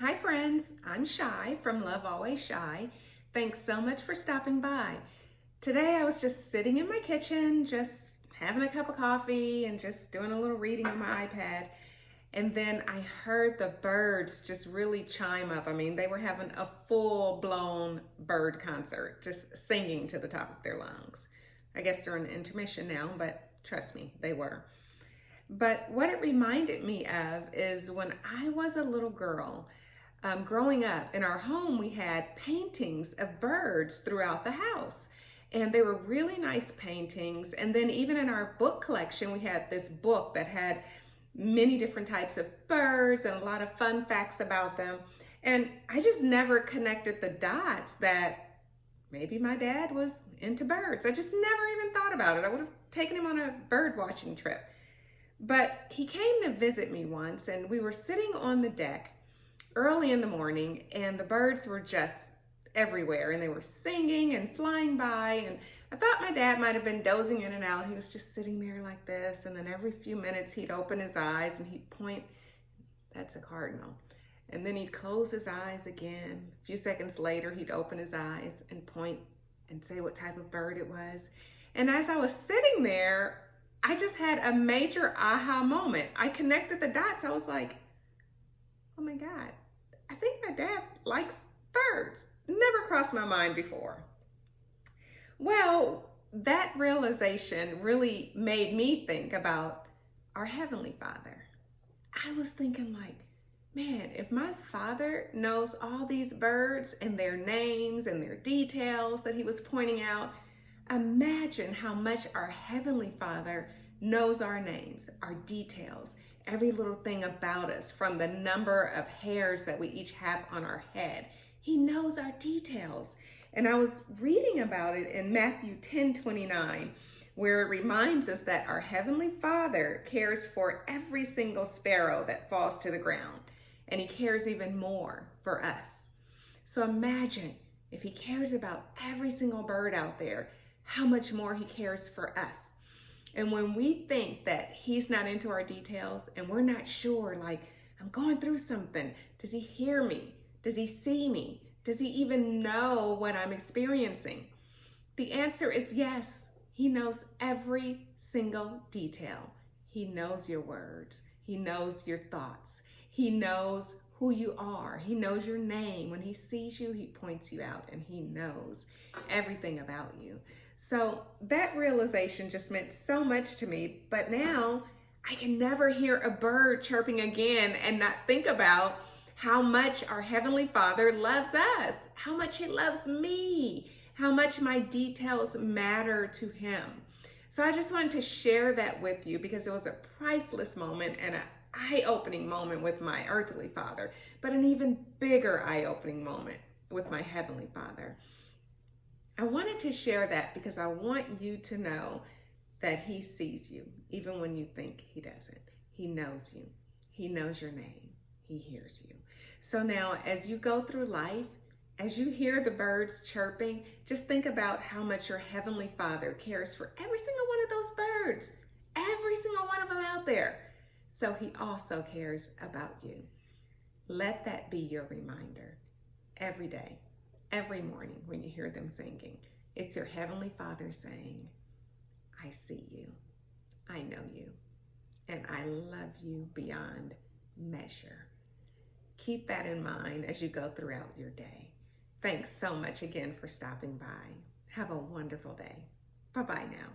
Hi friends, I'm Shy from Love Always Shy. Thanks so much for stopping by. Today I was just sitting in my kitchen, just having a cup of coffee and just doing a little reading on my iPad. And then I heard the birds just really chime up. I mean, they were having a full-blown bird concert, just singing to the top of their lungs. I guess they're in intermission now, but trust me, they were. But what it reminded me of is when I was a little girl, growing up in our home, we had paintings of birds throughout the house. And they were really nice paintings. And then even in our book collection, we had this book that had many different types of birds and a lot of fun facts about them. And I just never connected the dots that maybe my dad was into birds. I just never even thought about it. I would have taken him on a bird watching trip. But he came to visit me once, and we were sitting on the deck early in the morning, and the birds were just everywhere, and they were singing and flying by, and I thought my dad might have been dozing in and out. He was just sitting there like this, and then every few minutes he'd open his eyes and he'd point, "That's a cardinal." And then he'd close his eyes again. A few seconds later, he'd open his eyes and point and say what type of bird it was. And as I was sitting there, I just had a major aha moment. I connected the dots. I was like, oh my God, I think my dad likes birds. Never crossed my mind before. Well, that realization really made me think about our Heavenly Father. I was thinking like, man, if my Father knows all these birds and their names and their details that he was pointing out, imagine how much our Heavenly Father knows our names, our details, every little thing about us, from the number of hairs that we each have on our head. He knows our details. And I was reading about it in Matthew 10:29, where it reminds us that our Heavenly Father cares for every single sparrow that falls to the ground, and he cares even more for us. So imagine if he cares about every single bird out there, how much more he cares for us. And when we think that he's not into our details and we're not sure, like, I'm going through something, does he hear me? Does he see me? Does he even know what I'm experiencing? The answer is yes. He knows every single detail. He knows your words. He knows your thoughts. He knows who you are. He knows your name. When he sees you, he points you out, and he knows everything about you. So that realization just meant so much to me. But now I can never hear a bird chirping again and not think about how much our Heavenly Father loves us, how much he loves me, how much my details matter to him. So I just wanted to share that with you because it was a priceless moment and an eye-opening moment with my earthly father, but an even bigger eye-opening moment with my Heavenly Father. I wanted to share that because I want you to know that he sees you, even when you think he doesn't. He knows you. He knows your name. He hears you. So now, as you go through life, as you hear the birds chirping, just think about how much your Heavenly Father cares for every single one of those birds, every single one of them out there. So he also cares about you. Let that be your reminder every day, every morning when you hear them singing. It's your Heavenly Father saying, I see you, I know you, and I love you beyond measure. Keep that in mind as you go throughout your day. Thanks so much again for stopping by. Have a wonderful day. Bye-bye now.